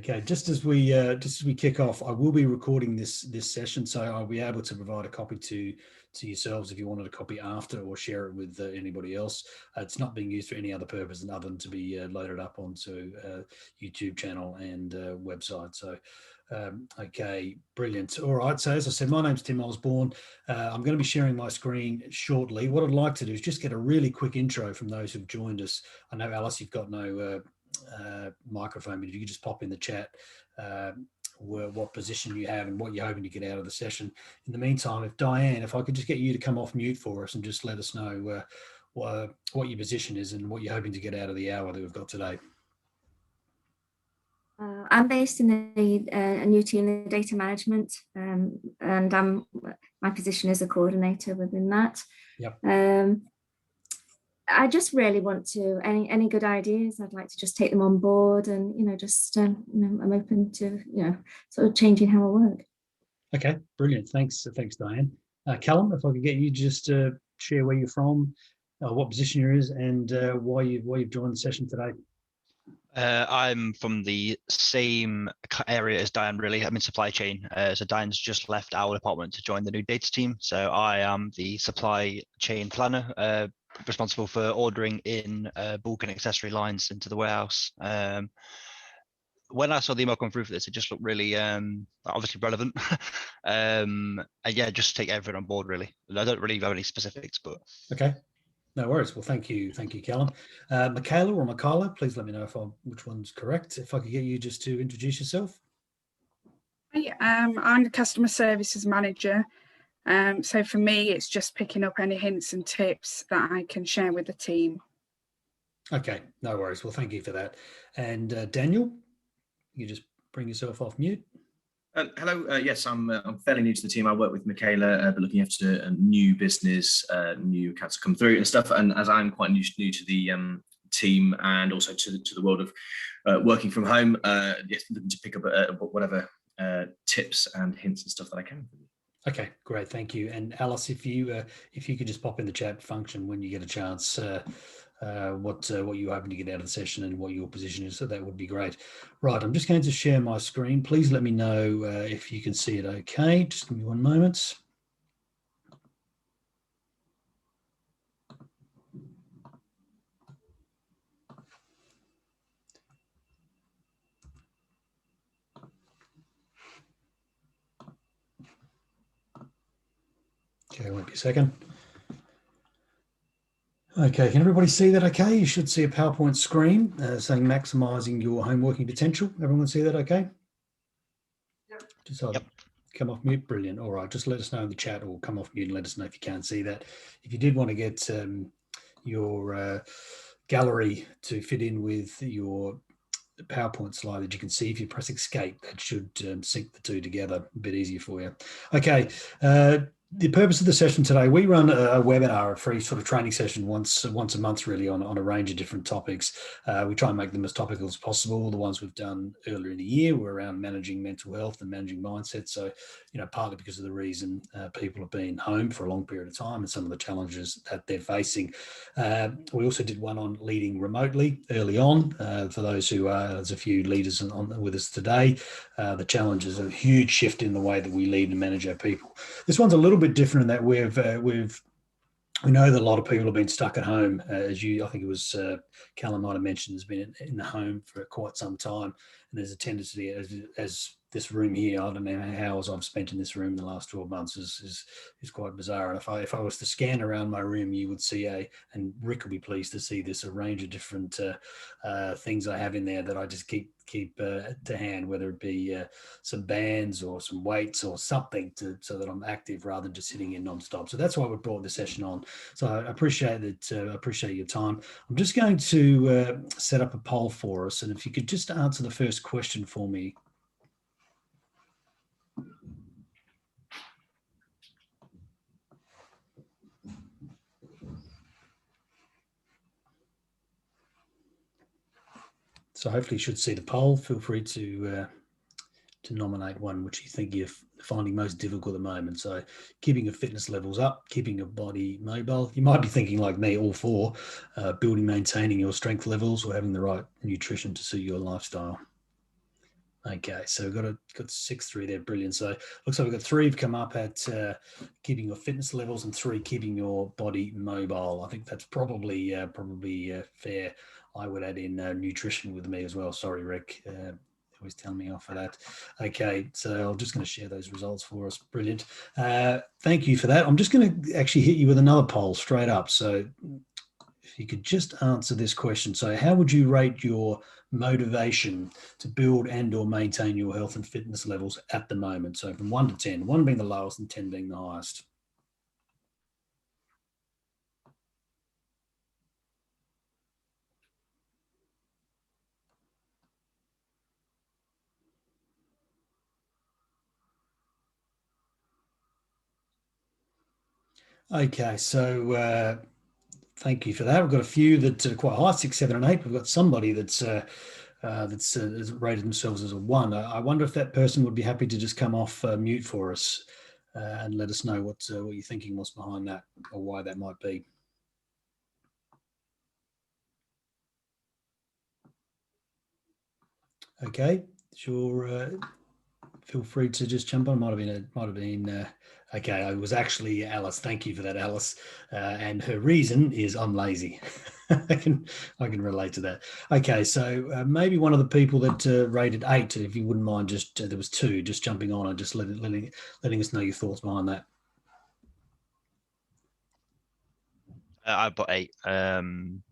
Okay, just as we kick off, I will be recording this session, so I'll be able to provide a copy to yourselves if you wanted a copy after, or share it with anybody else. It's not being used for any other purpose other than to be loaded up onto YouTube channel and website. So, okay, brilliant. All right, so as I said, my name's Tim Osborne. I'm going to be sharing my screen shortly. What I'd like to do is just get a really quick intro from those who've joined us. I know, Alice, you've got no microphone, but if you could just pop in the chat what position you have and what you're hoping to get out of the session. In the meantime, if I could just get you to come off mute for us and just let us know what your position is and what you're hoping to get out of the hour that we've got today. I'm based in a new team in data management, and my position is a coordinator within that. Yep. I just really want to, any good ideas, I'd like to just take them on board, and I'm open to sort of changing how I work. Okay, brilliant. Thanks, Diane. Callum, if I could get you just to share where you're from, what position you're in, and why you've joined the session today. I'm from the same area as Diane, really. I'm in supply chain. So Diane's just left our department to join the new data team. So I am the supply chain planner, responsible for ordering in bulk and accessory lines into the warehouse. When I saw the email come through for this, it just looked really obviously relevant. And yeah, just take everything on board, really. I don't really have any specifics, but okay. No worries. Well, thank you, Callum. Michaela, please let me know which one's correct. If I could get you just to introduce yourself. Hi, I'm the customer services manager. So for me, it's just picking up any hints and tips that I can share with the team. Okay, no worries. Well, thank you for that. And Daniel, you just bring yourself off mute. Hello. Yes, I'm fairly new to the team. I work with Michaela, but looking after a new business, new accounts come through and stuff. And as I'm quite new to the team and also to the world of working from home, yes, looking to pick up whatever tips and hints and stuff that I can. Okay, great, thank you. And Alice, if you could just pop in the chat function when you get a chance, what you're hoping to get out of the session and what your position is, so that would be great. Right, I'm just going to share my screen. Please let me know if you can see it okay. Just give me one moment. Okay, won't be a second. Okay, can everybody see that okay? You should see a PowerPoint screen saying maximising your home working potential. Everyone see that okay? Yep. Just come off mute. Brilliant. All right, just let us know in the chat or come off mute and let us know if you can't see that. If you did want to get your gallery to fit in with your PowerPoint slide that you can see, if you press escape, that should sync the two together a bit easier for you. Okay. The purpose of the session today, we run a webinar, a free sort of training session once a month, really, on a range of different topics. We try and make them as topical as possible. The ones we've done earlier in the year were around managing mental health and managing mindset. So, partly because of the reason people have been home for a long period of time and some of the challenges that they're facing. We also did one on leading remotely early on. For those who there's a few leaders with us today. The challenge is a huge shift in the way that we lead and manage our people. This one's a little bit different in that we know that a lot of people have been stuck at home, I think it was Callum might have mentioned, has been in the home for quite some time, and there's a tendency as this room here, I don't know how hours I've spent in this room in the last 12 months is quite bizarre. And if I was to scan around my room, you would see and Rick will be pleased to see this, a range of different things I have in there that I just keep to hand, whether it be some bands or some weights or something so that I'm active rather than just sitting in non-stop. So that's why we brought this session on. So I appreciate that. I appreciate your time. I'm just going to set up a poll for us, and if you could just answer the first question for me. So hopefully you should see the poll. Feel free to nominate one which you think you're finding most difficult at the moment. So keeping your fitness levels up, keeping your body mobile. You might be thinking like me, all four, building, maintaining your strength levels, or having the right nutrition to suit your lifestyle. Okay, so we've got 6-3 there, brilliant. So looks like we've got 3 have come up at keeping your fitness levels and 3 keeping your body mobile. I think that's probably fair. I would add in nutrition with me as well. Sorry, Rick. Always tell me off for that. Okay, so I'm just going to share those results for us. Brilliant. Thank you for that. I'm just going to actually hit you with another poll straight up. So if you could just answer this question. So how would you rate your motivation to build and or maintain your health and fitness levels at the moment? So from 1 to 10, 1 being the lowest and 10 being the highest. Okay, so thank you for that. We've got a few that are quite high, 6, 7, and 8. We've got somebody that's rated themselves as a 1. I wonder if that person would be happy to just come off mute for us and let us know what you're thinking was behind that or why that might be. Okay, sure. Feel free to just jump on. Might have been. Okay, it was actually Alice. Thank you for that, Alice. And her reason is I'm lazy. I can relate to that. Okay, so maybe one of the people that rated 8, if you wouldn't mind, just there was 2, just jumping on and just letting us know your thoughts behind that. I've got 8. I'm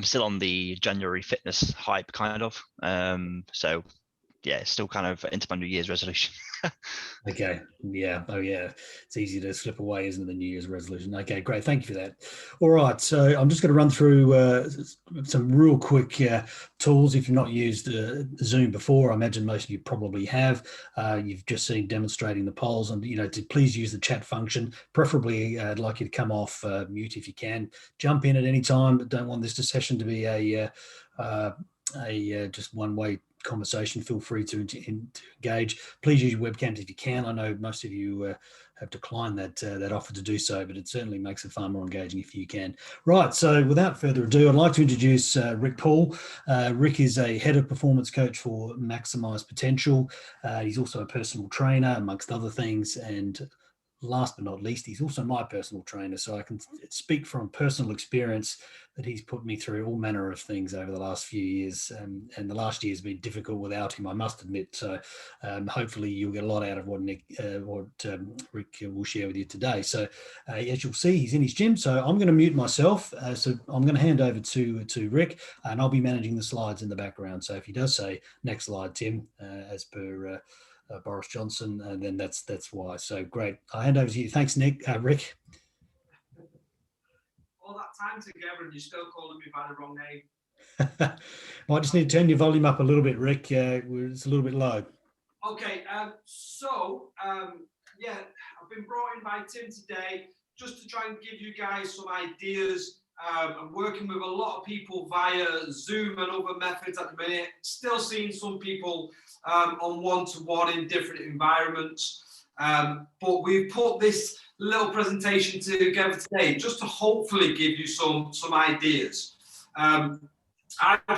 still on the January fitness hype, kind of. So yeah, it's still kind of into my New Year's resolution. Okay. Yeah. Oh, yeah. It's easy to slip away, isn't it? The New Year's resolution. Okay, great. Thank you for that. All right. So I'm just going to run through some real quick tools. If you've not used Zoom before, I imagine most of you probably have. You've just seen demonstrating the polls, and to please use the chat function. Preferably, I'd like you to come off mute if you can. Jump in at any time, but don't want this session to be a just one-way conversation. Feel free to engage. Please use your webcams if you can. I know most of you have declined that offer to do so, but it certainly makes it far more engaging if you can. Right, so without further ado, I'd like to introduce Rick Paul. Rick is a head of performance coach for Maximise Potential. He's also a personal trainer, amongst other things, and last but not least, he's also my personal trainer, so I can speak from personal experience that he's put me through all manner of things over the last few years, and the last year has been difficult without him, I must admit. So hopefully you'll get a lot out of what Rick will share with you today. So as you'll see, he's in his gym, so I'm going to mute myself. So I'm going to hand over to Rick, and I'll be managing the slides in the background. So if he does say next slide, Tim, as per Boris Johnson, and then that's why. So great. I'll hand over to you. Thanks, Rick. All that time together and you're still calling me by the wrong name. I just need to turn your volume up a little bit, Rick. It's a little bit low. Okay, yeah, I've been brought in by Tim today just to try and give you guys some ideas. I'm working with a lot of people via Zoom and other methods at the minute. Still seeing some people on one-to-one in different environments. But we've put this little presentation together today just to hopefully give you some ideas. I've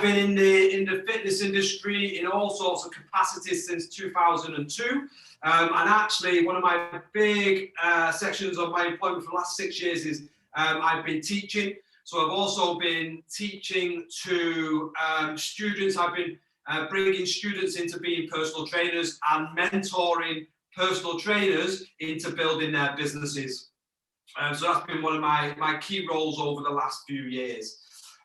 been in the fitness industry in all sorts of capacities since 2002. And actually, one of my big sections of my employment for the last 6 years is I've been teaching. So I've also been teaching to students. I've been bringing students into being personal trainers and mentoring personal trainers into building their businesses. So that's been one of my key roles over the last few years.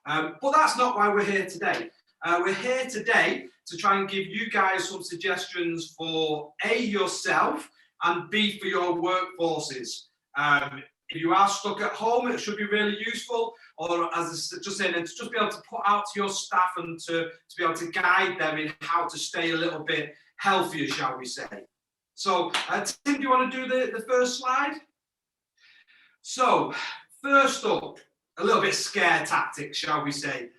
But that's not why we're here today. We're here today to try and give you guys some suggestions for A, yourself, and B, for your workforces. If you are stuck at home, it should be really useful, or as I just said, to just be able to put out to your staff and to be able to guide them in how to stay a little bit healthier, shall we say. So, Tim, do you want to do the first slide? So, first up, a little bit scare tactics, shall we say.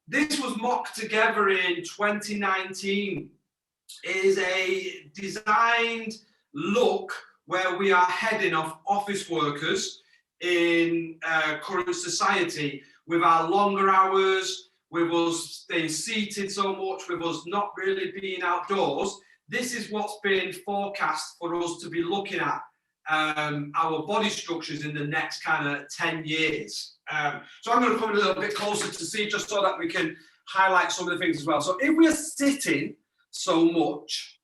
This was mocked together in 2019. It is a designed look where we are heading off office workers in current society with our longer hours, with us staying seated so much, with us not really being outdoors, this is what's been forecast for us to be looking at our body structures in the next kind of 10 years. So I'm going to come a little bit closer to see, just so that we can highlight some of the things as well. So if we are sitting so much,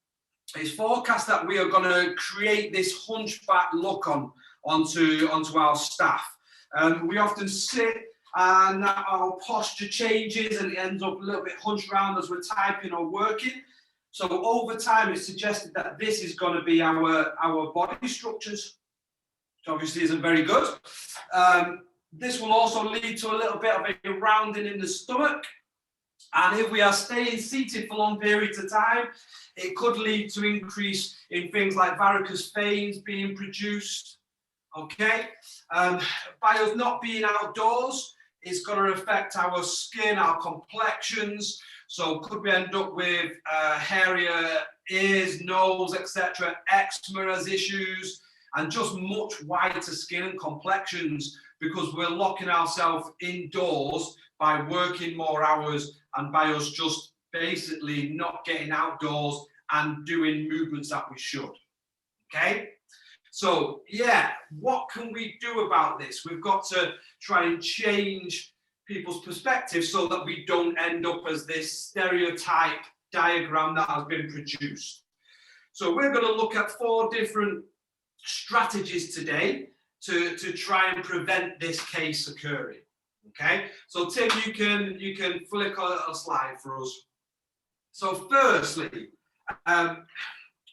it's forecast that we are going to create this hunchback look onto our staff. We often sit and our posture changes and it ends up a little bit hunched around as we're typing or working. So over time, it's suggested that this is going to be our body structures, which obviously isn't very good. This will also lead to a little bit of a rounding in the stomach. And if we are staying seated for long periods of time, it could lead to increase in things like varicose veins being produced. Okay, by us not being outdoors, it's going to affect our skin, our complexions. So could we end up with hairier ears, nose, etc., eczema as issues, and just much whiter skin and complexions, because we're locking ourselves indoors by working more hours and by us just basically not getting outdoors and doing movements that we should. Okay, so yeah, what can we do about this? We've got to try and change people's perspective so that we don't end up as this stereotype diagram that has been produced. So we're going to look at 4 different strategies today to try and prevent this case occurring. Okay, so Tim, you can flick a slide for us. So firstly,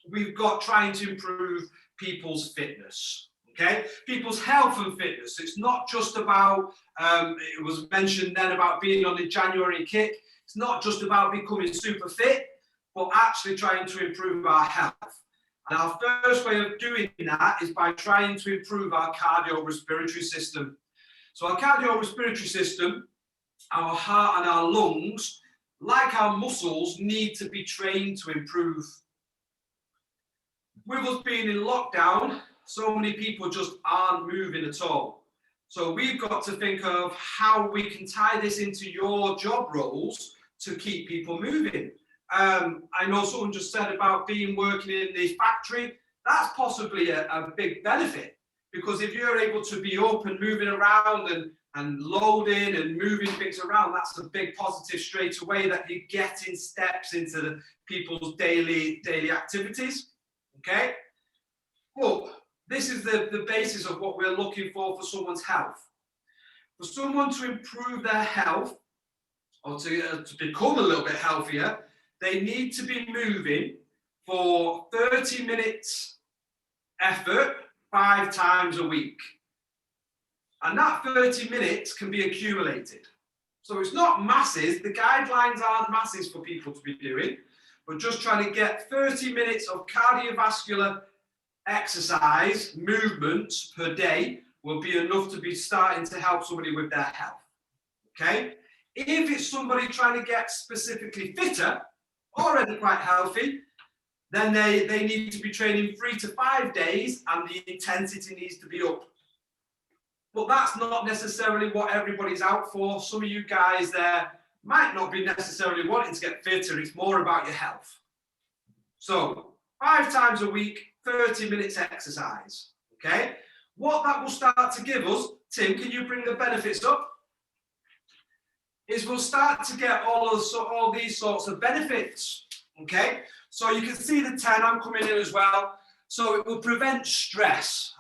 we've got trying to improve people's fitness. Okay, people's health and fitness. It's not just about, it was mentioned then about being on the January kick. It's not just about becoming super fit, but actually trying to improve our health. And our first way of doing that is by trying to improve our cardiorespiratory system. So our cardiorespiratory system, our heart and our lungs, like our muscles, need to be trained to improve. With us being in lockdown, so many people just aren't moving at all. So we've got to think of how we can tie this into your job roles to keep people moving. I know someone just said about working in the factory. That's possibly a big benefit, because if you're able to be up and moving around and loading and moving things around, that's a big positive straight away, that you're getting steps into people's daily activities. Okay? Well, this is the basis of what we're looking for someone's health. For someone to improve their health, or to become a little bit healthier, they need to be moving for 30 minutes effort 5 times a week. And that 30 minutes can be accumulated. So it's not masses. The guidelines aren't masses for people to be doing, but just trying to get 30 minutes of cardiovascular exercise, movements per day will be enough to be starting to help somebody with their health. Okay? If it's somebody trying to get specifically fitter, already quite healthy, then they need to be training 3 to 5 days and the intensity needs to be up. But that's not necessarily what everybody's out for. Some of you guys there might not be necessarily wanting to get fitter. It's more about your health. So 5 times a week, 30 minutes exercise. Okay? What that will start to give us, Tim, can you bring the benefits up? Is we'll start to get all these sorts of benefits. Okay? So you can see the 10, I'm coming in as well. So it will prevent stress.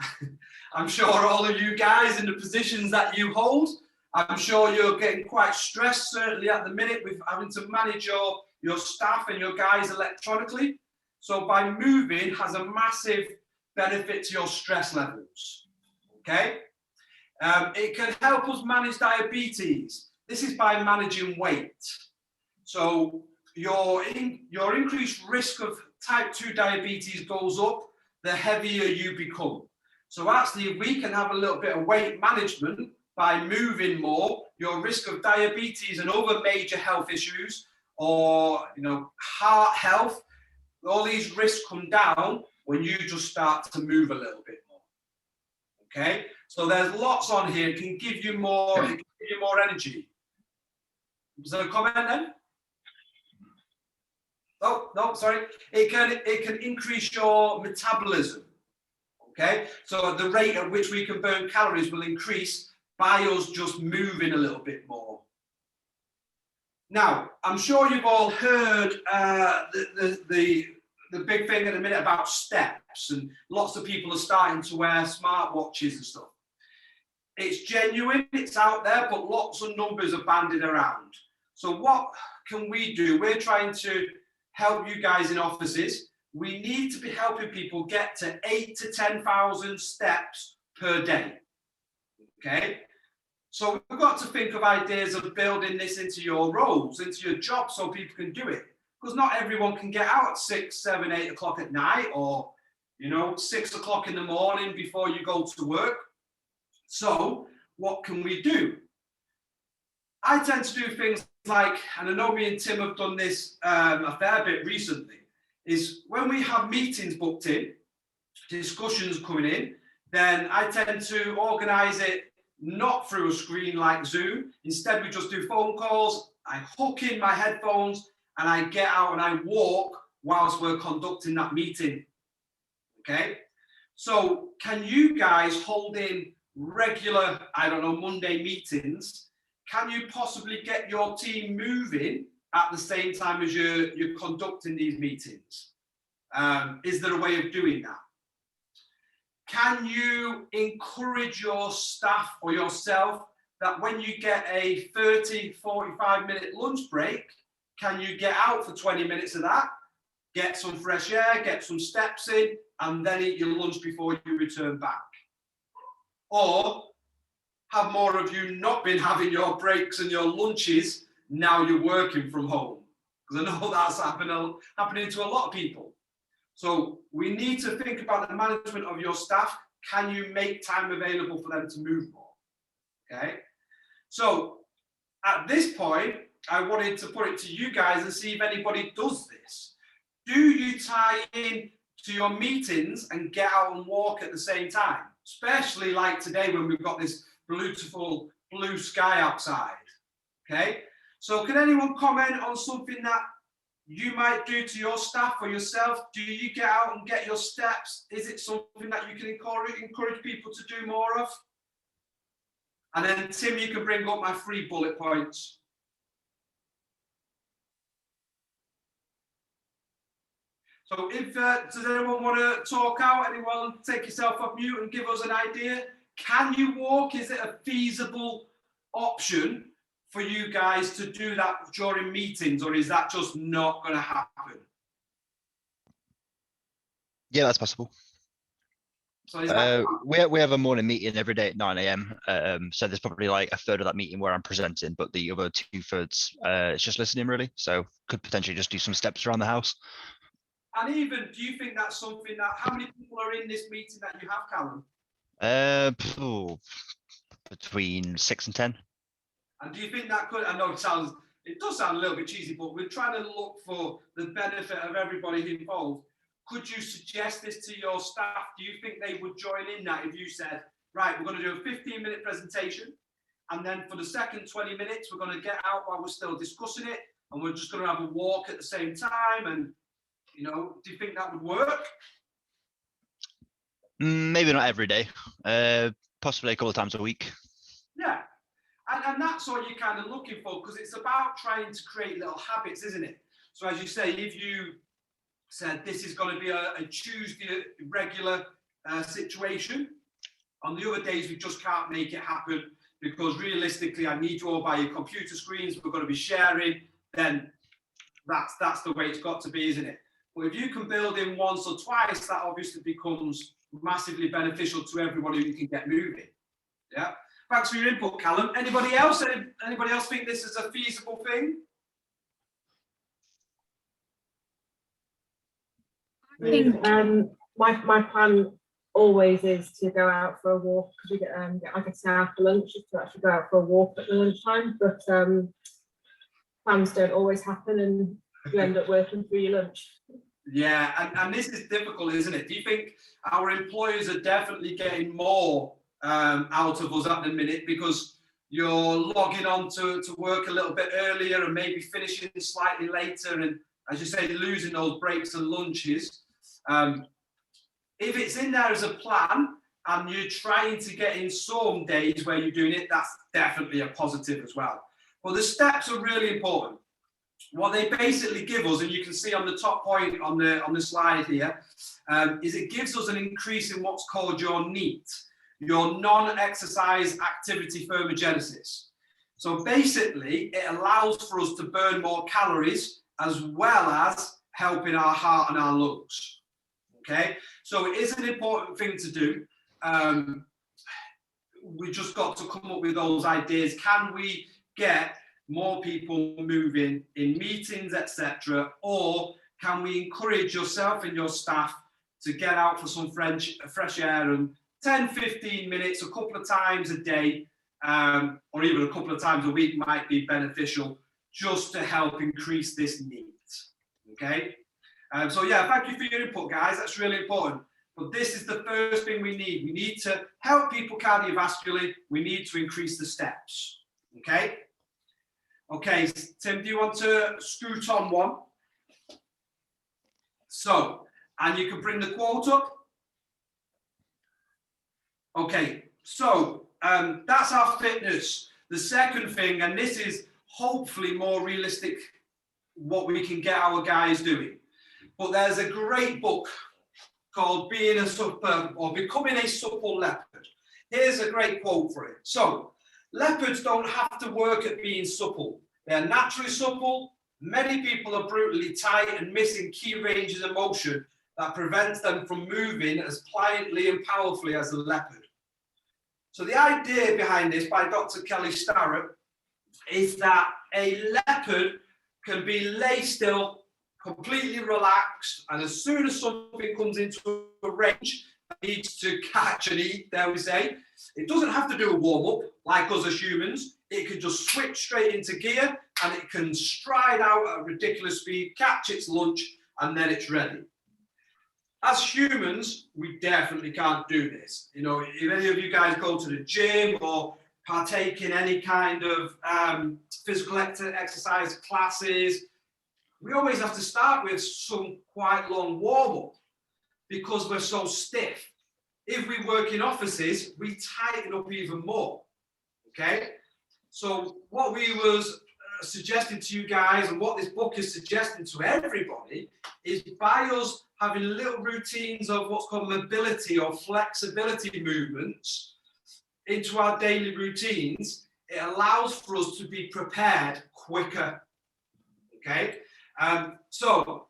I'm sure all of you guys in the positions that you hold, I'm sure you're getting quite stressed, certainly at the minute, with having to manage your staff and your guys electronically. So by moving has a massive benefit to your stress levels. Okay? It can help us manage diabetes. This is by managing weight. So your increased risk of type 2 diabetes goes up the heavier you become. So actually, if we can have a little bit of weight management by moving more, your risk of diabetes and other major health issues, or heart health, all these risks come down when you just start to move a little bit more. Okay, so there's lots on here. It can give you more energy. Was there a comment then? Oh, no, sorry. It can increase your metabolism. Okay, so the rate at which we can burn calories will increase by us just moving a little bit more. Now, I'm sure you've all heard the big thing at the minute about steps, and lots of people are starting to wear smartwatches and stuff. It's genuine, it's out there, but lots of numbers are bandied around. So what can we do? We're trying to help you guys in offices. We need to be helping people get to 8,000 to 10,000 steps per day. Okay, so we've got to think of ideas of building this into your roles, into your job, so people can do it. Because not everyone can get out at 6, 7, 8 o'clock at night, or 6 o'clock in the morning before you go to work. So what can we do? I tend to do things like, and I know me and Tim have done this a fair bit recently, is when we have meetings booked in, discussions coming in, then I tend to organise it not through a screen like Zoom. Instead, we just do phone calls. I hook in my headphones and I get out and I walk whilst we're conducting that meeting. Okay? So can you guys hold in regular, Monday meetings? Can you possibly get your team moving at the same time as you're conducting these meetings? Is there a way of doing that? Can you encourage your staff or yourself that when you get a 30, 45-minute lunch break, can you get out for 20 minutes of that, get some fresh air, get some steps in, and then eat your lunch before you return back? Or have more of you not been having your breaks and your lunches, now you're working from home? Because I know that's happening to a lot of people. So we need to think about the management of your staff. Can you make time available for them to move more? Okay. So at this point, I wanted to put it to you guys and see if anybody does this. Do you tie in to your meetings and get out and walk at the same time? Especially like today when we've got this beautiful blue sky outside. Okay. So can anyone comment on something that you might do to your staff or yourself? Do you get out and get your steps? Is it something that you can encourage people to do more of? And then Tim, you can bring up my 3 bullet points. So if does anyone want to talk out? Anyone take yourself off mute and give us an idea? Can you walk? Is it a feasible option for you guys to do that during meetings, or is that just not going to happen? Yeah, that's possible. So is that we have a morning meeting every day at 9 a.m. So there's probably like a third of that meeting where I'm presenting, but the other 2/3 it's just listening really. So could potentially just do some steps around the house. And even, do you think that's something that, how many people are in this meeting that you have, Callum? Between 6 and 10. And do you think that could, I know it does sound a little bit cheesy, but we're trying to look for the benefit of everybody involved. Could you suggest this to your staff? Do you think they would join in that if you said, right, we're going to do a 15-minute presentation, and then for the second 20 minutes, we're going to get out while we're still discussing it, and we're just going to have a walk at the same time? And, do you think that would work? Maybe not every day, possibly a couple of times a week. Yeah. And that's what you're kind of looking for, because it's about trying to create little habits, isn't it? So as you say, if you said this is going to be a Tuesday regular situation, on the other days we just can't make it happen because realistically I need you all by your computer screens, we're going to be sharing, then that's the way it's got to be, isn't it? But if you can build in once or twice, that obviously becomes massively beneficial to everybody who can get moving. Yeah. Thanks for your input, Callum. Anybody else? Anybody else think this is a feasible thing? I think my plan always is to go out for a walk, because we get I get to after lunch is to actually go out for a walk at the lunchtime, but plans don't always happen and you end up working through your lunch. Yeah, and this is difficult, isn't it? Do you think our employers are definitely getting more out of us at the minute because, you're logging on to work a little bit earlier and maybe finishing slightly later, and as you say, losing those breaks and lunches. If it's in there as a plan and you're trying to get in some days where you're doing it, that's definitely a positive as well. But the steps are really important. What they basically give us, and you can see on the top point on the slide here, is it gives us an increase in what's called your NEAT, your non-exercise activity thermogenesis. So basically, it allows for us to burn more calories as well as helping our heart and our lungs. Okay, so it is an important thing to do. We just got to come up with those ideas. Can we get more people moving in meetings, etc., or can we encourage yourself and your staff to get out for some fresh air and 10-15 minutes a couple of times a day, or even a couple of times a week might be beneficial, just to help increase this NEAT. Okay, so yeah, thank you for your input, guys. That's really important. But this is the first thing we need. We need to help people cardiovascularly. We need to increase the steps. Okay. Okay, Tim, do you want to scoot on one? So, and you can bring the quote up. Okay, so that's our fitness. The second thing, and this is hopefully more realistic, what we can get our guys doing. But there's a great book called Becoming a Supple Leopard. Here's a great quote for it. So, leopards don't have to work at being supple. They're naturally supple. Many people are brutally tight and missing key ranges of motion that prevents them from moving as pliantly and powerfully as a leopard. So the idea behind this by Dr. Kelly Starrett is that a leopard can be lay still, completely relaxed, and as soon as something comes into a range that needs to catch and eat, dare we say, it doesn't have to do a warm-up like us as humans. It can just switch straight into gear and it can stride out at a ridiculous speed, catch its lunch, and then it's ready. As humans, we definitely can't do this. You know, if any of you guys go to the gym or partake in any kind of physical exercise classes, we always have to start with some quite long warm-up because we're so stiff. If we work in offices, we tighten up even more, okay? So what we was suggesting to you guys, and what this book is suggesting to everybody, is by us having little routines of what's called mobility or flexibility movements into our daily routines, it allows for us to be prepared quicker, okay? So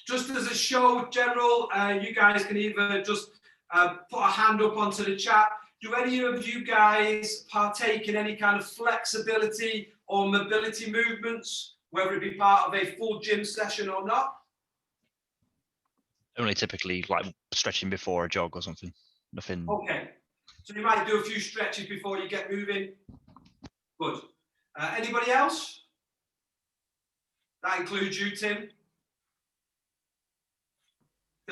just as a show general, you guys can either just put a hand up onto the chat. Do any of you guys partake in any kind of flexibility or mobility movements, whether it be part of a full gym session or not? Only typically like stretching before a jog or something. Nothing. Okay, so you might do a few stretches before you get moving. Good. Anybody else? That includes you, Tim.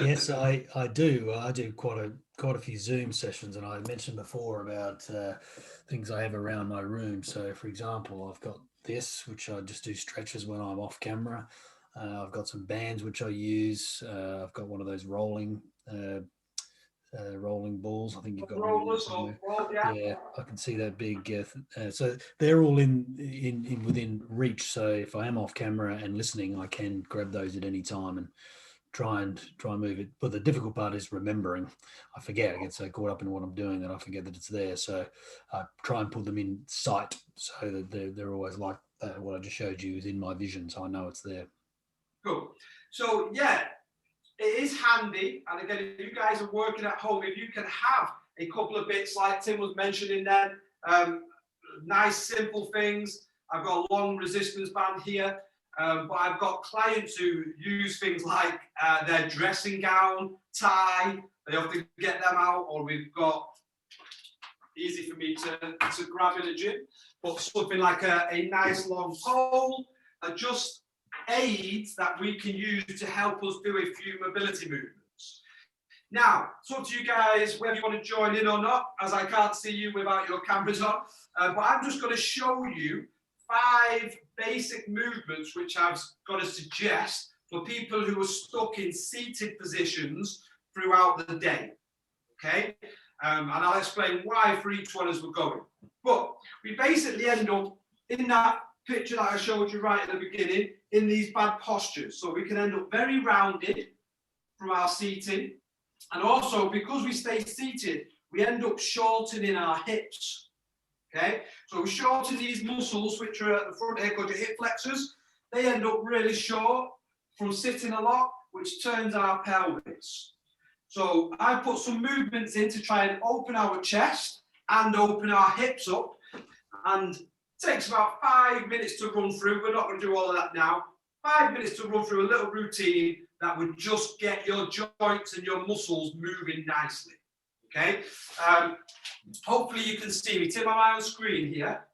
Yes, I do. I do quite a few Zoom sessions, and I mentioned before about things I have around my room. So, for example, I've got this, which I just do stretches when I'm off camera. I've got some bands which I use. I've got one of those rolling balls. I think you've got rollers. Yeah, I can see that big. So they're all in within reach. So if I am off camera and listening, I can grab those at any time and try and move it. But the difficult part is remembering. I forget. I get so caught up in what I'm doing that I forget that it's there. So I try and put them in sight so that they're always like that. What I just showed you is in my vision, so I know it's there. Cool. So yeah, it is handy. And again, if you guys are working at home, if you can have a couple of bits like Tim was mentioning then, nice simple things. I've got a long resistance band here. But I've got clients who use things like their dressing gown, tie. They often get them out, or we've got, easy for me to grab in a gym, but something like a nice long pole, just aids that we can use to help us do a few mobility movements. Now, it's up to you guys whether you want to join in or not, as I can't see you without your cameras on. But I'm just going to show you 5 basic movements which I've got to suggest for people who are stuck in seated positions throughout the day. Okay, and I'll explain why for each one as we're going. But we basically end up in that picture that I showed you right at the beginning, in these bad postures. So we can end up very rounded from our seating. And also, because we stay seated, we end up shortening our hips. Okay, so we shorten these muscles, which are at the front here called your hip flexors. They end up really short from sitting a lot, which turns our pelvis. So I put some movements in to try and open our chest and open our hips up. And it takes about 5 minutes to run through. We're not going to do all of that now. 5 minutes to run through a little routine that would just get your joints and your muscles moving nicely. Okay. Hopefully you can see me. Tim, am I on screen here?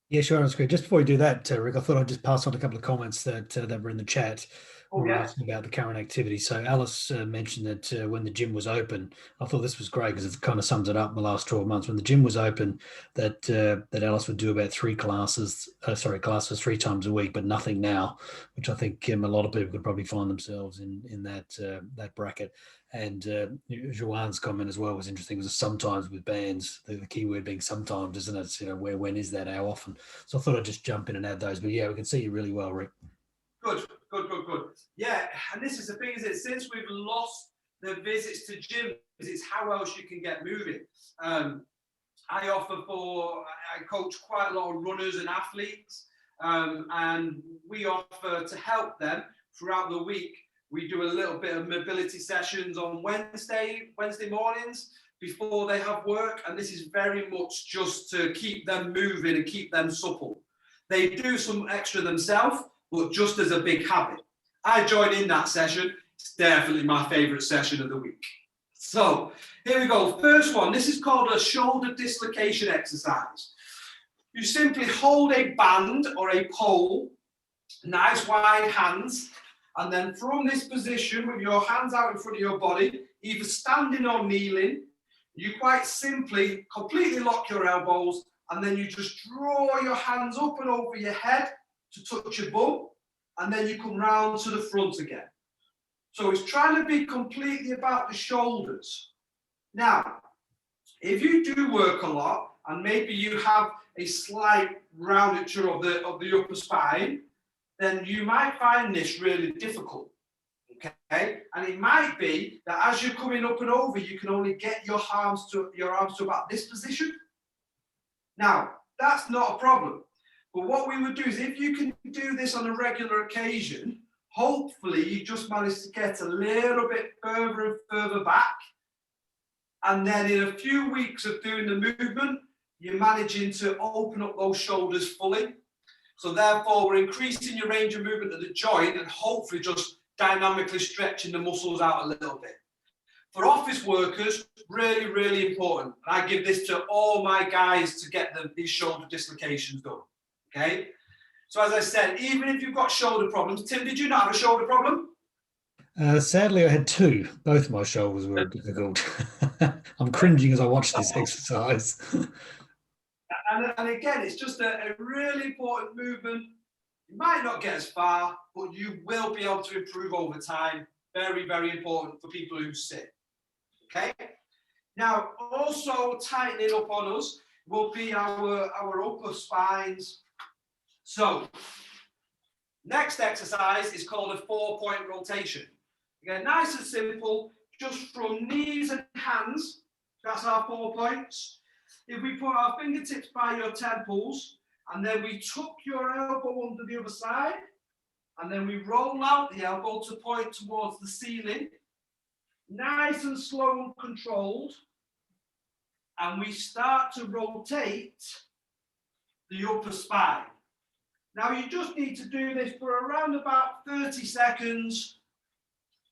Yeah, sure, on screen. Just before we do that, Rick, I thought I'd just pass on a couple of comments that were in the chat. We're asking about the current activity. So Alice mentioned that when the gym was open, I thought this was great because it kind of sums it up in the last 12 months. When the gym was open, that Alice would do about 3 classes 3 times a week, but nothing now, which I think a lot of people could probably find themselves in that bracket. And Joanne's comment as well was interesting. It was sometimes with bands, the key word being sometimes, isn't it? You know, when is that? How often? So I thought I'd just jump in and add those. But yeah, we can see you really well, Rick. Good. Yeah, and this is the thing, is it? Since we've lost the visits to gyms, it's how else you can get moving. I coach quite a lot of runners and athletes, and we offer to help them throughout the week. We do a little bit of mobility sessions on Wednesday mornings before they have work, and this is very much just to keep them moving and keep them supple. They do some extra themselves, but just as a big habit. I join in that session. It's definitely my favorite session of the week. So here we go. First one, this is called a shoulder dislocation exercise. You simply hold a band or a pole, nice wide hands, and then from this position with your hands out in front of your body, either standing or kneeling, you quite simply completely lock your elbows, and then you just draw your hands up and over your head to touch your bum, and then you come round to the front again. So it's trying to be completely about the shoulders. Now, if you do work a lot, and maybe you have a slight roundature of the upper spine, then you might find this really difficult. Okay, and it might be that as you're coming up and over, you can only get your arms to about this position. Now, that's not a problem. But what we would do is, if you can do this on a regular occasion, hopefully you just manage to get a little bit further and further back. And then in a few weeks of doing the movement, you're managing to open up those shoulders fully. So therefore, we're increasing your range of movement of the joint and hopefully just dynamically stretching the muscles out a little bit. For office workers, really, really important. And I give this to all my guys to get these shoulder dislocations done. Okay, so as I said, even if you've got shoulder problems, Tim, did you not have a shoulder problem? Sadly, I had 2. Both my shoulders were difficult. I'm cringing as I watch this exercise. And again, it's just a really important movement. You might not get as far, but you will be able to improve over time. Very, very important for people who sit. Okay. Now, also tightening up on us will be our upper spines. So, next exercise is called a 4-point rotation. Again, nice and simple, just from knees and hands. That's our 4 points. If we put our fingertips by your temples, and then we tuck your elbow under the other side, and then we roll out the elbow to point towards the ceiling, nice and slow and controlled, and we start to rotate the upper spine. Now you just need to do this for around about 30 seconds.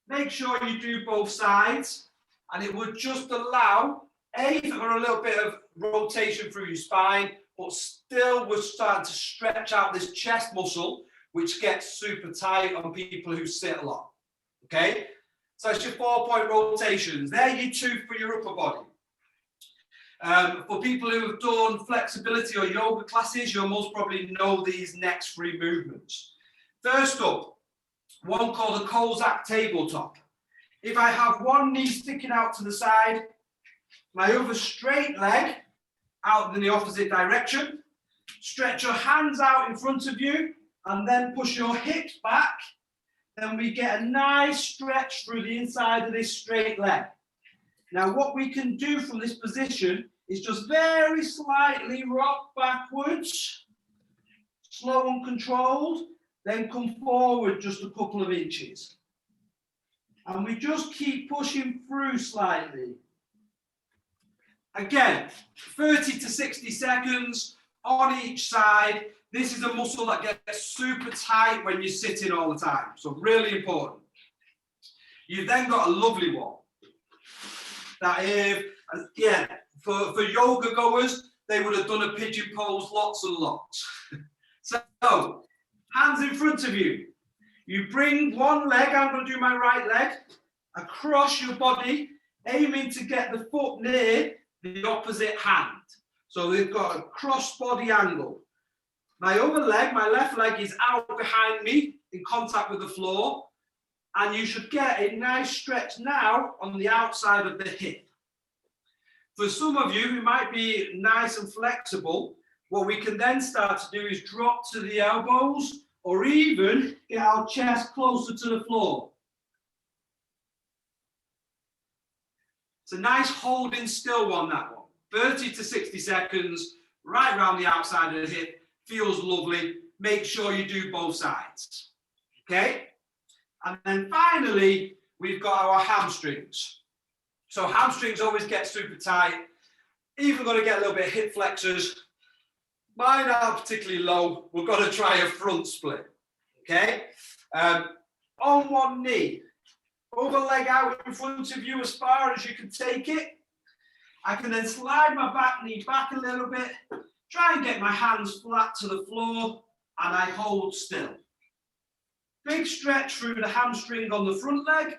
Make sure you do both sides, and it would just allow for a little bit of rotation through your spine, but still we're starting to stretch out this chest muscle, which gets super tight on people who sit a lot. Okay, So that's your 4-point rotations. They're your 2 for your upper body. For people who have done flexibility or yoga classes, you'll most probably know these next 3 movements. First up, one called a Kozak Tabletop. If I have one knee sticking out to the side, my other straight leg out in the opposite direction, stretch your hands out in front of you, and then push your hips back, then we get a nice stretch through the inside of this straight leg. Now, what we can do from this position is just very slightly rock backwards, slow and controlled, then come forward just a couple of inches. And we just keep pushing through slightly. Again, 30 to 60 seconds on each side. This is a muscle that gets super tight when you're sitting all the time. So really important. You've then got a lovely one. That is, yeah, for yoga goers, they would have done a pigeon pose lots and lots. So, hands in front of you. You bring one leg, I'm going to do my right leg, across your body, aiming to get the foot near the opposite hand. So we've got a cross body angle. My other leg, my left leg, is out behind me in contact with the floor. And you should get a nice stretch now on the outside of the hip. For some of you who might be nice and flexible, what we can then start to do is drop to the elbows or even get our chest closer to the floor. It's a nice holding still one, that one. 30 to 60 seconds, right around the outside of the hip. Feels lovely. Make sure you do both sides. Okay? And then finally, we've got our hamstrings. So hamstrings always get super tight. Even going to get a little bit of hip flexors. Mine are particularly low. We're going to try a front split. Okay? On one knee. Other leg out in front of you as far as you can take it. I can then slide my back knee back a little bit. Try and get my hands flat to the floor. And I hold still. Big stretch through the hamstring on the front leg.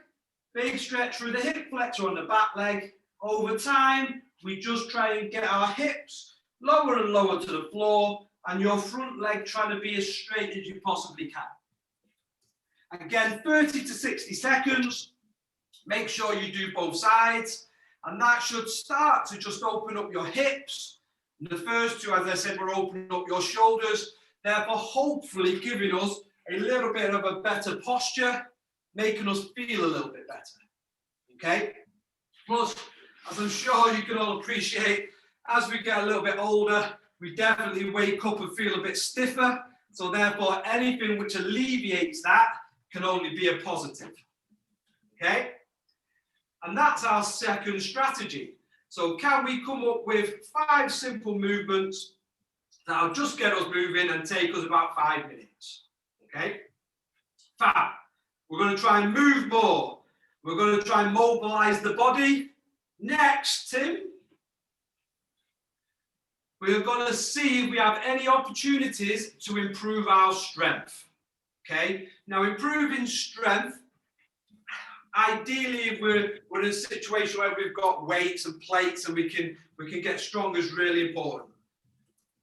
Big stretch through the hip flexor on the back leg. Over time, we just try and get our hips lower and lower to the floor, and your front leg trying to be as straight as you possibly can. Again, 30 to 60 seconds. Make sure you do both sides, and that should start to just open up your hips. And the first 2, as I said, we're opening up your shoulders, therefore hopefully giving us a little bit of a better posture, making us feel a little bit better. Okay? Plus, as I'm sure you can all appreciate, as we get a little bit older, we definitely wake up and feel a bit stiffer. So therefore, anything which alleviates that can only be a positive. Okay? And that's our second strategy. So can we come up with 5 simple movements that'll just get us moving and take us about 5 minutes? Okay? Fab. We're going to try and move more. We're going to try and mobilize the body. Next, Tim, we're going to see if we have any opportunities to improve our strength. Okay? Now, improving strength, ideally, if we're in a situation where we've got weights and plates and we can get strong, is really important.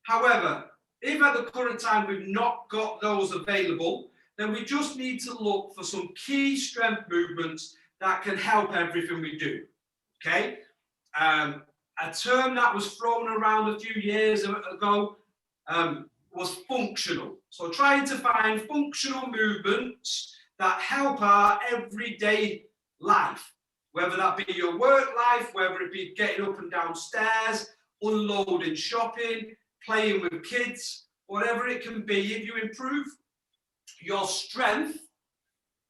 However, if at the current time we've not got those available, then we just need to look for some key strength movements that can help everything we do. Okay? A term that was thrown around a few years ago was functional. So trying to find functional movements that help our everyday life, whether that be your work life, whether it be getting up and down stairs, unloading shopping, playing with kids, whatever it can be. If you improve your strength,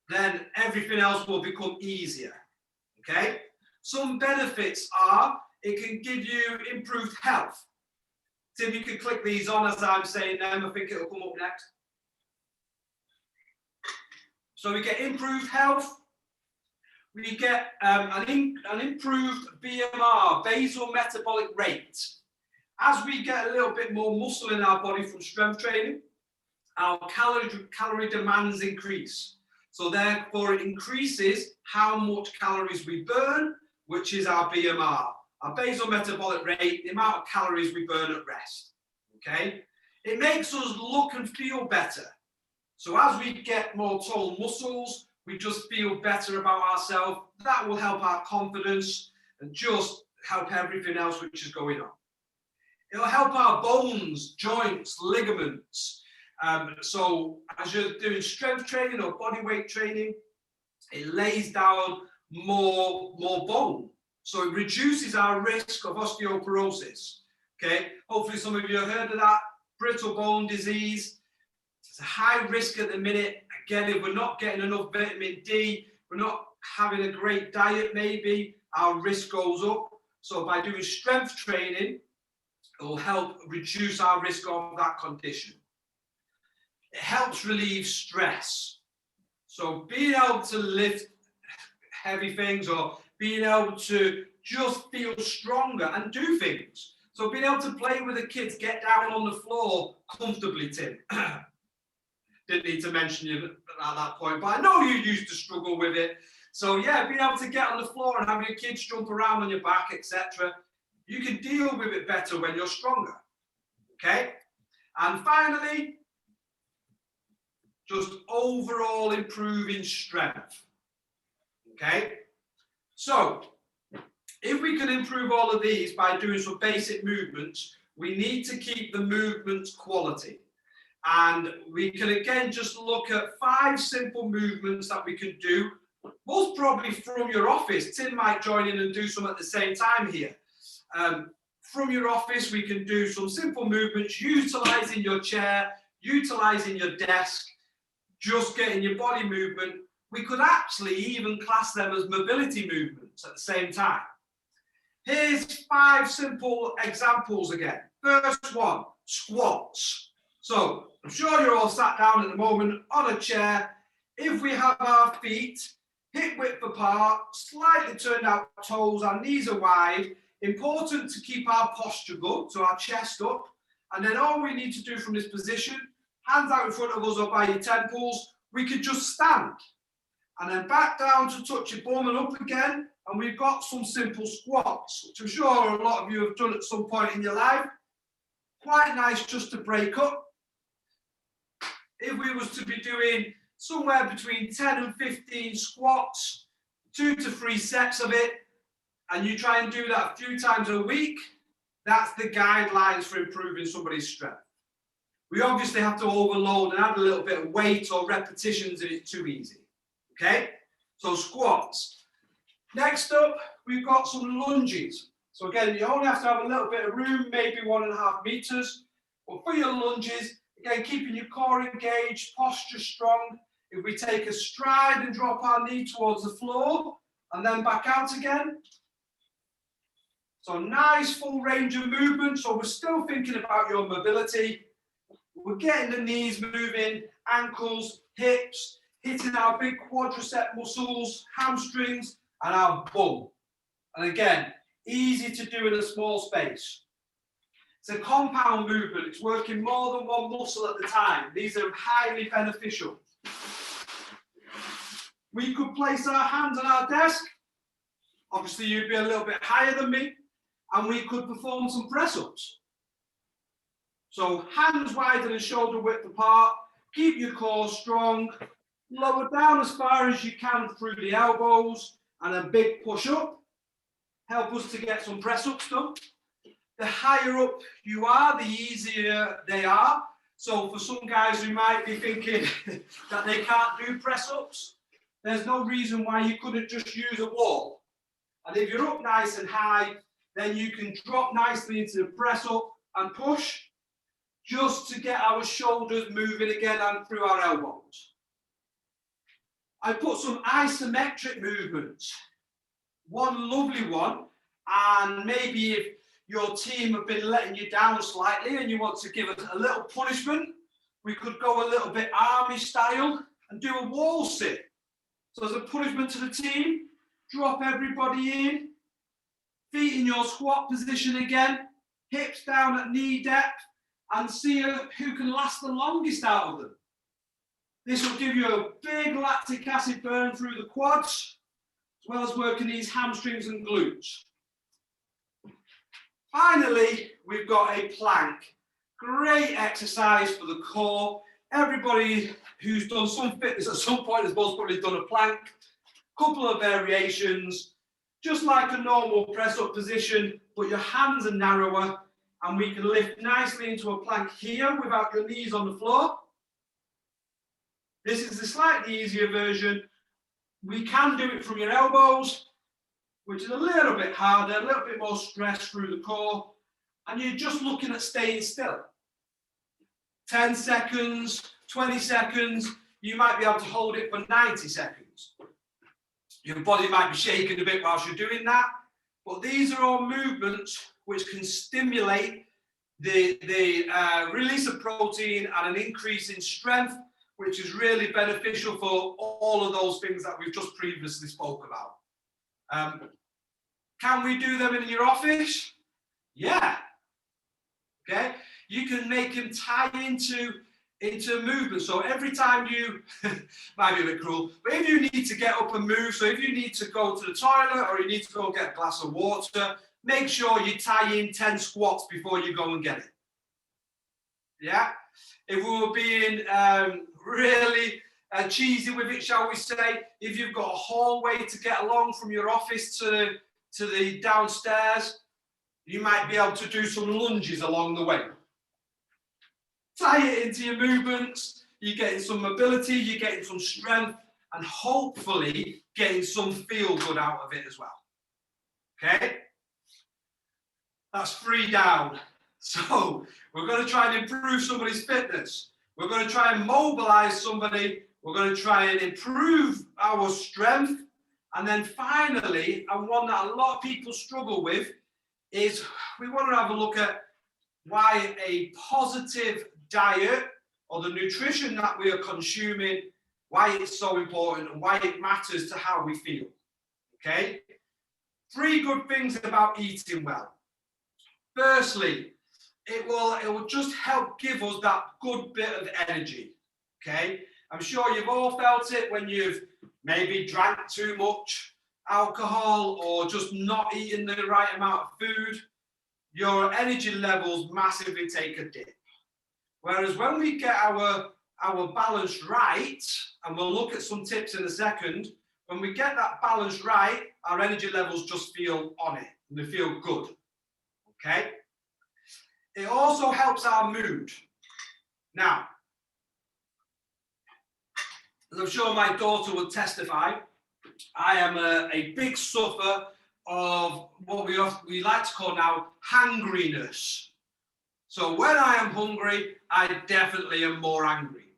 then everything else will become easier. Okay? Some benefits are it can give you improved health. Tim, you can click these on as I'm saying them. I think it'll come up next. So we get improved health. We get an improved BMR, basal metabolic rate. As we get a little bit more muscle in our body from strength training, our calorie demands increase. So therefore it increases how much calories we burn, which is our BMR, our basal metabolic rate, the amount of calories we burn at rest, okay? It makes us look and feel better. So as we get more toned muscles, we just feel better about ourselves. That will help our confidence and just help everything else which is going on. It'll help our bones, joints, ligaments. So as you're doing strength training or body weight training, it lays down more bone. So it reduces our risk of osteoporosis. Okay, hopefully some of you have heard of that. Brittle bone disease. It's a high risk at the minute. Again, if we're not getting enough vitamin D, we're not having a great diet maybe, our risk goes up. So by doing strength training, it will help reduce our risk of that condition. It helps relieve stress. So being able to lift heavy things or being able to just feel stronger and do things. So being able to play with the kids, get down on the floor comfortably, Tim. Didn't need to mention you at that point, but I know you used to struggle with it. So yeah, being able to get on the floor and have your kids jump around on your back, etc. You can deal with it better when you're stronger, okay? And finally, just overall improving strength, okay? So if we can improve all of these by doing some basic movements, we need to keep the movements quality. And we can again just look at 5 simple movements that we can do, most probably from your office. Tim might join in and do some at the same time here. From your office, we can do some simple movements, utilizing your chair, utilizing your desk, just getting your body movement. We could actually even class them as mobility movements at the same time. Here's 5 simple examples again. First one, squats. So I'm sure you're all sat down at the moment on a chair. If we have our feet hip width apart, slightly turned out toes, our knees are wide, important to keep our posture good, so our chest up. And then all we need to do from this position, hands out in front of us or by your temples, we could just stand. And then back down to touch your bum and up again. And we've got some simple squats, which I'm sure a lot of you have done at some point in your life. Quite nice just to break up. If we was to be doing somewhere between 10 and 15 squats, 2 to 3 sets of it, and you try and do that a few times a week, that's the guidelines for improving somebody's strength. We obviously have to overload and add a little bit of weight or repetitions if it's too easy. Okay, so squats. Next up, we've got some lunges. So again, you only have to have a little bit of room, maybe 1.5 meters. But for your lunges, again, keeping your core engaged, posture strong. If we take a stride and drop our knee towards the floor and then back out again. So nice full range of movement. So we're still thinking about your mobility. We're getting the knees moving, ankles, hips, hitting our big quadricep muscles, hamstrings, and our bum. And again, easy to do in a small space. It's a compound movement. It's working more than one muscle at the time. These are highly beneficial. We could place our hands on our desk. Obviously, you'd be a little bit higher than me. And we could perform some press-ups. So hands wider and shoulder width apart. Keep your core strong. Lower down as far as you can through the elbows. And a big push up. Help us to get some press-ups done. The higher up you are, the easier they are. So for some guys who might be thinking that they can't do press-ups, there's no reason why you couldn't just use a wall. And if you're up nice and high, then you can drop nicely into the press-up and push, just to get our shoulders moving again and through our elbows. I put some isometric movements. One lovely one, and maybe if your team have been letting you down slightly and you want to give us a little punishment, we could go a little bit army style and do a wall sit. So as a punishment to the team, drop everybody in, feet in your squat position again, hips down at knee depth, and see who can last the longest out of them. This will give you a big lactic acid burn through the quads, as well as working these hamstrings and glutes. Finally, we've got a plank. Great exercise for the core. Everybody who's done some fitness at some point has most probably done a plank. Couple of variations, just like a normal press-up position, but your hands are narrower, and we can lift nicely into a plank here without your knees on the floor. This is the slightly easier version. We can do it from your elbows, which is a little bit harder, a little bit more stress through the core, and you're just looking at staying still. 10 seconds, 20 seconds, you might be able to hold it for 90 seconds. Your body might be shaking a bit whilst you're doing that, but these are all movements which can stimulate the release of protein and an increase in strength, which is really beneficial for all of those things that we've just previously spoke about. Can we do them in your office? Yeah. Okay. You can make them tie into movement. So every time you, might be a bit cruel, but if you need to get up and move, so if you need to go to the toilet or you need to go get a glass of water, make sure you tie in 10 squats before you go and get it. Yeah. If we were being really cheesy with it, shall we say, if you've got a hallway to get along from your office to the downstairs, you might be able to do some lunges along the way. Tie it into your movements, you're getting some mobility, you're getting some strength, and hopefully getting some feel good out of it as well. Okay? That's 3 down. So we're going to try and improve somebody's fitness. We're going to try and mobilize somebody. We're going to try and improve our strength. And then finally, and one that a lot of people struggle with, is we want to have a look at why a positive diet or the nutrition that we are consuming, why it's so important and why it matters to how we feel. Okay? 3 good things about eating well. Firstly, it will just help give us that good bit of energy. Okay? I'm sure you've all felt it when you've maybe drank too much alcohol or just not eating the right amount of food. Your energy levels massively take a dip. Whereas when we get our balance right, and we'll look at some tips in a second, when we get that balance right, our energy levels just feel on it, and they feel good. Okay? It also helps our mood. Now, as I'm sure my daughter would testify, I am a big sufferer of what we like to call now hangriness. So when I am hungry, I definitely am more angry.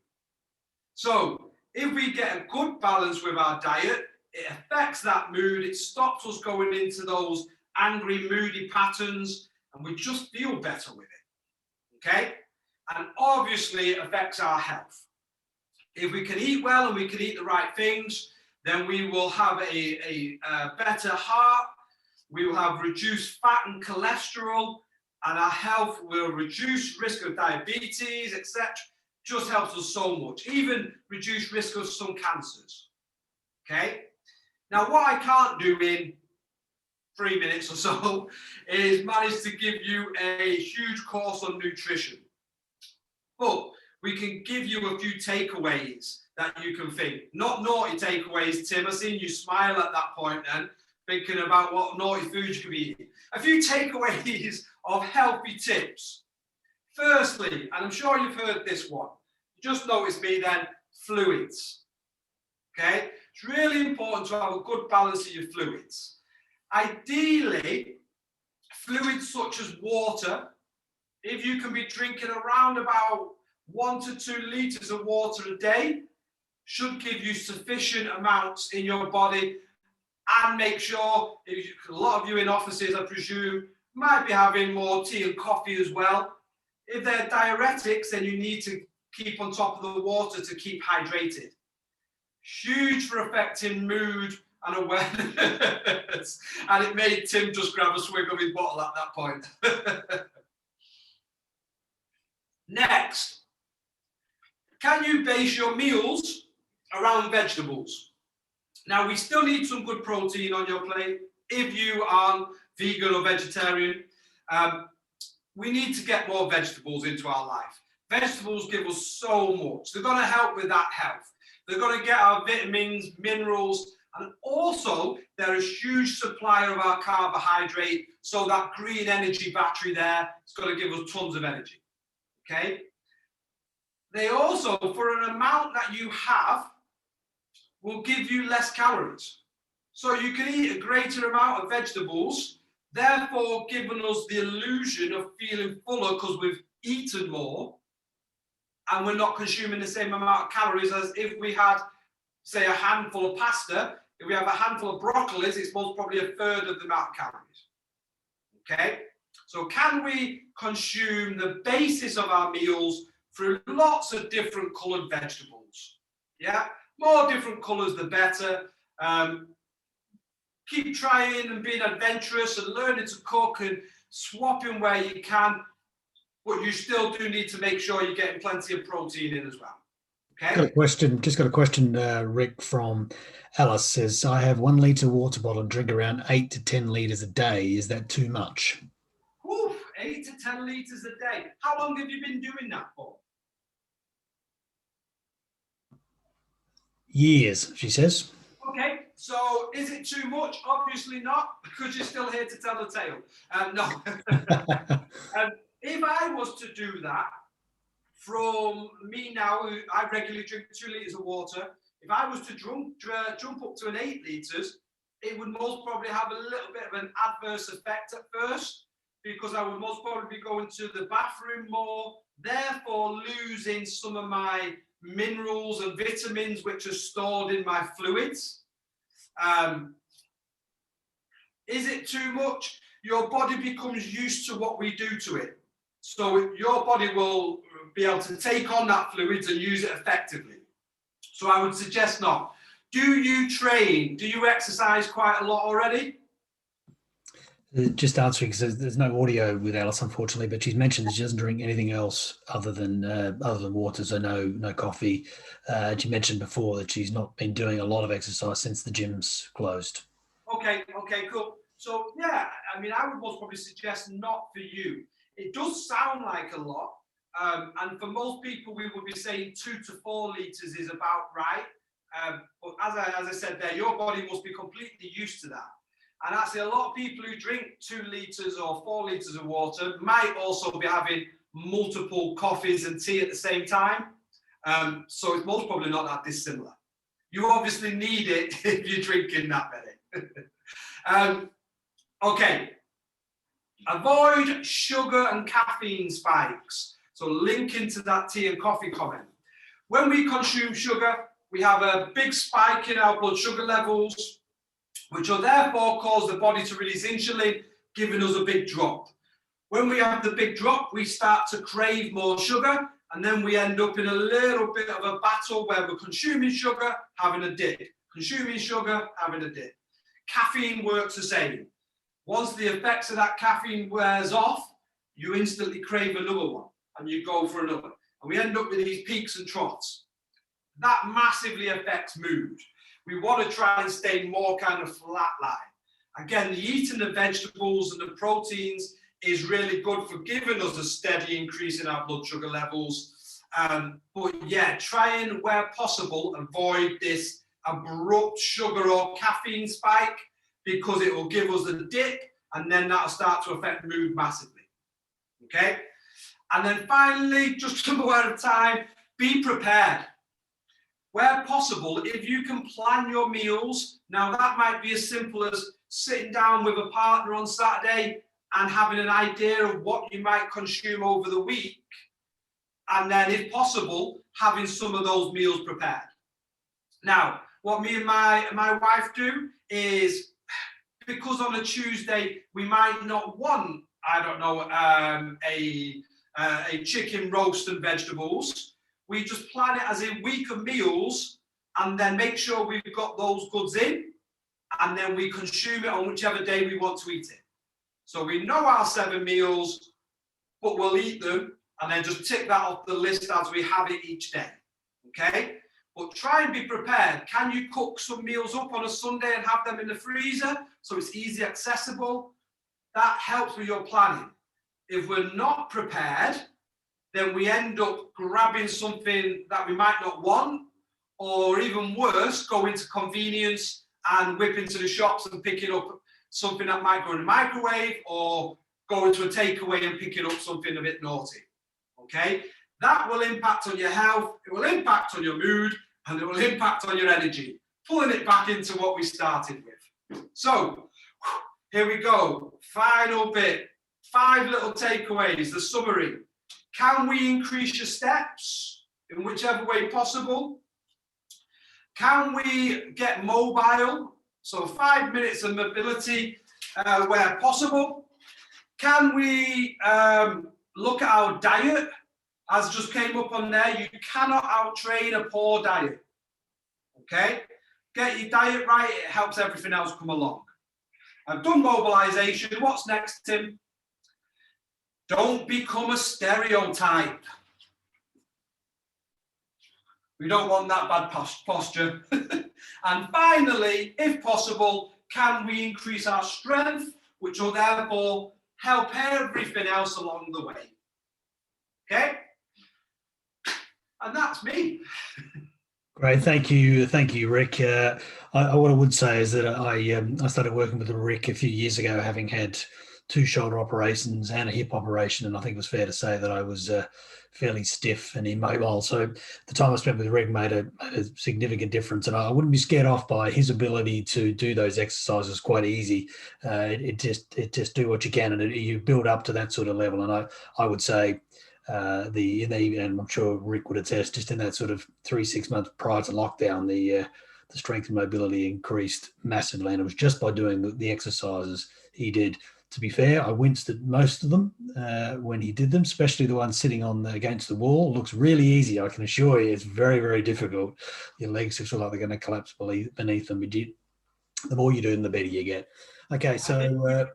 So if we get a good balance with our diet, it affects that mood, it stops us going into those angry, moody patterns, and we just feel better with it, okay? And obviously it affects our health. If we can eat well and we can eat the right things, then we will have a better heart, we will have reduced fat and cholesterol, and our health will reduce risk of diabetes, etc. Just helps us so much, even reduce risk of some cancers, okay? Now, what I can't do in 3 minutes or so is manage to give you a huge course on nutrition. But we can give you a few takeaways that you can think. Not naughty takeaways, Tim. I've seen you smile at that point then, thinking about what naughty foods you could be eating. A few takeaways of healthy tips. Firstly, and I'm sure you've heard this one, just notice me then, fluids. Okay? It's really important to have a good balance of your fluids. Ideally, fluids such as water, if you can be drinking around about 1 to 2 litres of water a day, should give you sufficient amounts in your body. And make sure, a lot of you in offices, I presume, might be having more tea and coffee as well. If they're diuretics, then you need to keep on top of the water to keep hydrated. Huge for affecting mood and awareness. And it made Tim just grab a swig of his bottle at that point. Next, can you base your meals around vegetables? Now, we still need some good protein on your plate. If you are vegan or vegetarian, we need to get more vegetables into our life. Vegetables give us so much. They're going to help with that health. They're going to get our vitamins, minerals, and also they're a huge supplier of our carbohydrate. So that green energy battery there is going to give us tons of energy. Okay. They also, for an amount that you have, will give you less calories. So you can eat a greater amount of vegetables, therefore giving us the illusion of feeling fuller because we've eaten more and we're not consuming the same amount of calories as if we had, say, a handful of pasta. If we have a handful of broccolis, it's most probably a third of the amount of calories. Okay? So can we consume the basis of our meals through lots of different coloured vegetables? Yeah? More different colours, the better. Keep trying and being adventurous and learning to cook and swapping where you can, but you still do need to make sure you're getting plenty of protein in as well. Okay. Got a question, Rick, from Alice. Says, I have 1 litre water bottle and drink around 8 to 10 litres a day. Is that too much? Oof, 8 to 10 litres a day. How long have you been doing that for? Years, she says. Okay, so is it too much? Obviously not, because you're still here to tell the tale. No. If I was to do that, from me now, I regularly drink 2 litres of water. If I was to jump up to an 8 litres, it would most probably have a little bit of an adverse effect at first, because I would most probably be going to the bathroom more, therefore losing some of my minerals and vitamins which are stored in my fluids. Is it too much? Your body becomes used to what we do to it. So your body will be able to take on that fluids and use it effectively. So I would suggest not. Do you train? Do you exercise quite a lot already? Just answering, because there's no audio with Alice, unfortunately, but she's mentioned that she doesn't drink anything else other than water, so no coffee. She mentioned before that she's not been doing a lot of exercise since the gym's closed. Okay, cool. So yeah, I mean, I would most probably suggest not for you. It does sound like a lot, and for most people, we would be saying 2 to 4 litres is about right. But as I said there, your body must be completely used to that. And actually, a lot of people who drink 2 litres or 4 litres of water might also be having multiple coffees and tea at the same time. So it's most probably not that dissimilar. You obviously need it if you're drinking that many. Okay. Avoid sugar and caffeine spikes. So link into that tea and coffee comment. When we consume sugar, we have a big spike in our blood sugar levels, which will therefore cause the body to release insulin, giving us a big drop. When we have the big drop, we start to crave more sugar, and then we end up in a little bit of a battle where we're consuming sugar, having a dip. Consuming sugar, having a dip. Caffeine works the same. Once the effects of that caffeine wears off, you instantly crave another one, and you go for another. And we end up with these peaks and troughs. That massively affects mood. We want to try and stay more kind of flat line. Again, the eating the vegetables and the proteins is really good for giving us a steady increase in our blood sugar levels. But yeah, try and, where possible, avoid this abrupt sugar or caffeine spike, because it will give us a dip, and then that'll start to affect mood massively. Okay? And then finally, just one more at a time, be prepared. Where possible, if you can plan your meals, now that might be as simple as sitting down with a partner on Saturday and having an idea of what you might consume over the week, and then, if possible, having some of those meals prepared. Now, what me and my wife do is, because on a Tuesday we might not want, I don't know, a chicken roast and vegetables, we just plan it as a week of meals and then make sure we've got those goods in, and then we consume it on whichever day we want to eat it. So we know our 7 meals, but we'll eat them and then just tick that off the list as we have it each day. okay? But try and be prepared. Can you cook some meals up on a Sunday and have them in the freezer so it's easy accessible? That helps with your planning. If we're not prepared, then we end up grabbing something that we might not want, or even worse, go into convenience and whip into the shops and picking up something that might go in the microwave, or go into a takeaway and picking up something a bit naughty, okay? That will impact on your health, it will impact on your mood, and it will impact on your energy, pulling it back into what we started with. So, here we go, final bit, 5 little takeaways, the summary. Can we increase your steps in whichever way possible? Can we get mobile? So 5 minutes of mobility where possible. Can we look at our diet? As just came up on there, you cannot out-train a poor diet, okay? Get your diet right, it helps everything else come along. I've done mobilization. What's next, Tim? Don't become a stereotype. We don't want that bad posture. And finally, if possible, can we increase our strength, which will therefore help everything else along the way? Okay? And that's me. Great, thank you, Rick. What I would say is that I started working with Rick a few years ago, having had 2 shoulder operations and a hip operation, and I think it was fair to say that I was fairly stiff and immobile. So the time I spent with Rick made a significant difference, and I wouldn't be scared off by his ability to do those exercises quite easy. It just do what you can, and you build up to that sort of level. And I would say. And I'm sure Rick would attest, just in that sort of 3-6 months prior to lockdown, the strength and mobility increased massively, and it was just by doing the exercises he did. To be fair, I winced at most of them when he did them, especially the one sitting against the wall. It looks really easy, I can assure you. It's very, very difficult. Your legs just feel like they're going to collapse beneath them. But the more you do them, the better you get. Okay, so...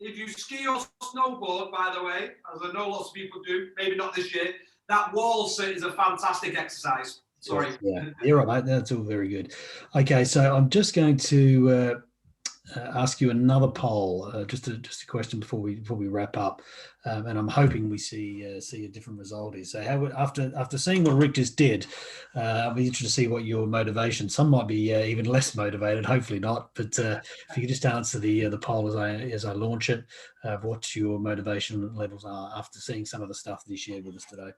If you ski or snowboard, by the way, as I know lots of people do, maybe not this year, that wall sit is a fantastic exercise. Sorry. Yeah, you're right, mate. That's all very good. Okay, so I'm just going to ask you another poll, just a question before we wrap up, and I'm hoping we see a different result here. So after seeing what Rick just did, I'll be interested to see what your motivation. Some might be even less motivated, hopefully not. But if you could just answer the poll as I launch it, what your motivation levels are after seeing some of the stuff that he shared with us today.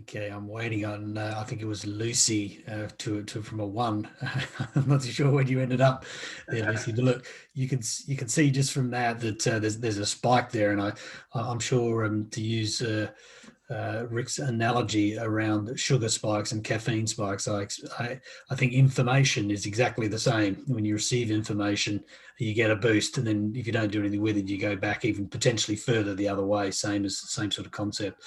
Okay, I'm waiting on. I think it was Lucy from a 1. I'm not too sure when you ended up there, Lucy. But look, you can see just from that there's a spike there, and I'm sure to use Rick's analogy around sugar spikes and caffeine spikes, I think information is exactly the same. When you receive information, you get a boost, and then if you don't do anything with it, you go back even potentially further the other way. Same sort of concept.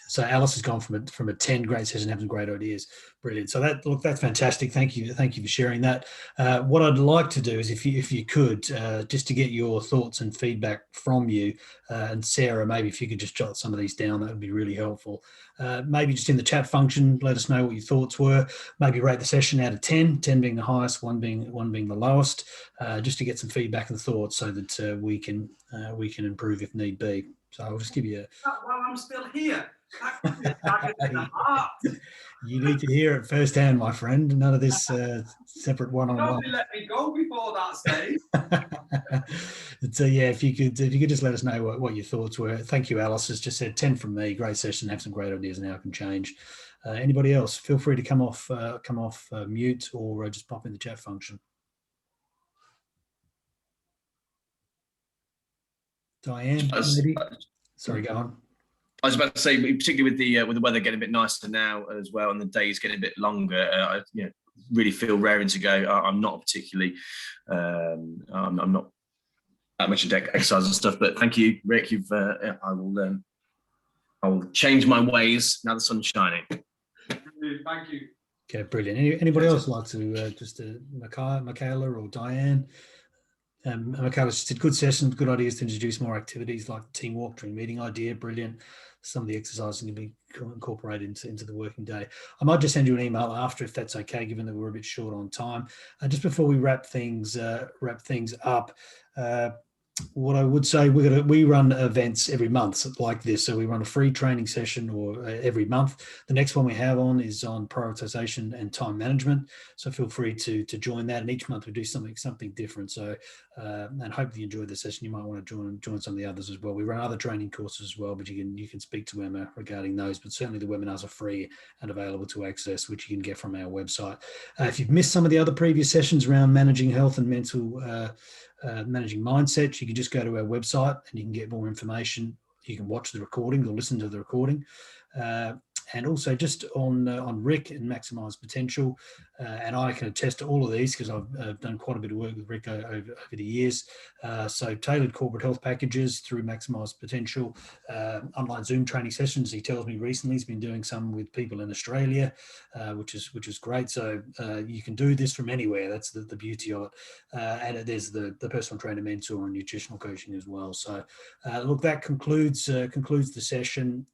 So Alice has gone from a 10, great session, having great ideas, brilliant. So that's fantastic. Thank you for sharing that. What I'd like to do is, if you could, just to get your thoughts and feedback from you, and Sarah, maybe if you could just jot some of these down, that would be really helpful. Maybe just in the chat function, let us know what your thoughts were. Maybe rate the session out of 10 being the highest, 1 being the lowest, just to get some feedback and thoughts, so that we can improve if need be. So I'll just give you while I'm still here. You need to hear it firsthand, my friend. None of this separate one-on-one. Nobody let me go before that stage. So yeah, if you could just let us know what your thoughts were. Thank you, Alice. Has just said 10 from me. Great session. Have some great ideas now. Can change. Anybody else? Feel free to come off mute, or just pop in the chat function. Diane, maybe. Sorry, go on. I was about to say, particularly with the weather getting a bit nicer now as well, and the days getting a bit longer, I really feel raring to go. I'm not particularly, I'm not that much into exercise and stuff, but thank you, Rick. I will change my ways now the sun's shining. Thank you. Okay, brilliant. Anybody else like to Michaela or Diane? Michaela said, good sessions, good ideas to introduce more activities like team walk during meeting idea. Brilliant. Some of the exercises can be incorporated into the working day. I might just send you an email after, if that's okay, given that we're a bit short on time. Just before we wrap things up, what I would say, we run events every month like this. So we run a free training session or every month. The next one we have on is on prioritization and time management. So feel free to join that. And each month we do something different. So and hopefully you enjoy the session. You might want to join some of the others as well. We run other training courses as well, but you can speak to Emma regarding those. But certainly the webinars are free and available to access, which you can get from our website. If you've missed some of the other previous sessions around managing health and mental managing mindset, you can just go to our website and you can get more information. You can watch the recording or listen to the recording. And also just on Rick and Maximise Potential, and I can attest to all of these because I've done quite a bit of work with Rick over the years. So tailored corporate health packages through Maximise Potential, online Zoom training sessions. He tells me recently he's been doing some with people in Australia, which is great. So you can do this from anywhere. That's the beauty of it. And there's the personal trainer, mentor, and nutritional coaching as well. So look, that concludes the session.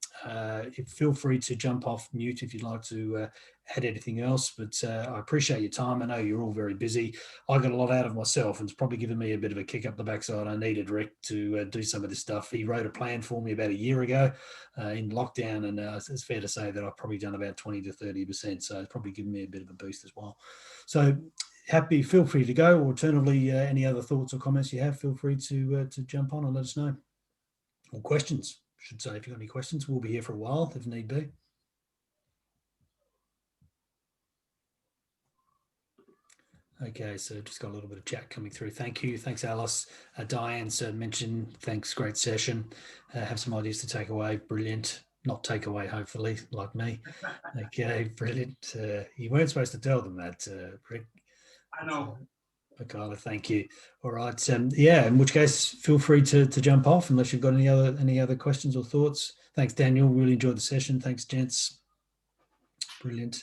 Feel free to jump off mute if you'd like to add anything else, but I appreciate your time. I know you're all very busy. I got a lot out of myself, and it's probably given me a bit of a kick up the backside. I needed Rick to do some of this stuff. He wrote a plan for me about a year ago in lockdown, and it's fair to say that I've probably done about 20 to 30%, so it's probably given me a bit of a boost as well. So feel free to go. Alternatively, any other thoughts or comments you have, feel free to jump on and let us know. Or questions, I should say. If you've got any questions, we'll be here for a while if need be. Okay, so just got a little bit of chat coming through. Thank you. Thanks, Alice. Diane mentioned, thanks, great session. Have some ideas to take away. Brilliant. Not take away, hopefully, like me. Okay, brilliant. You weren't supposed to tell them that, Rick. I know. Michaela, thank you. All right. Yeah, in which case, feel free to jump off unless you've got any other questions or thoughts. Thanks, Daniel. Really enjoyed the session. Thanks, gents. Brilliant.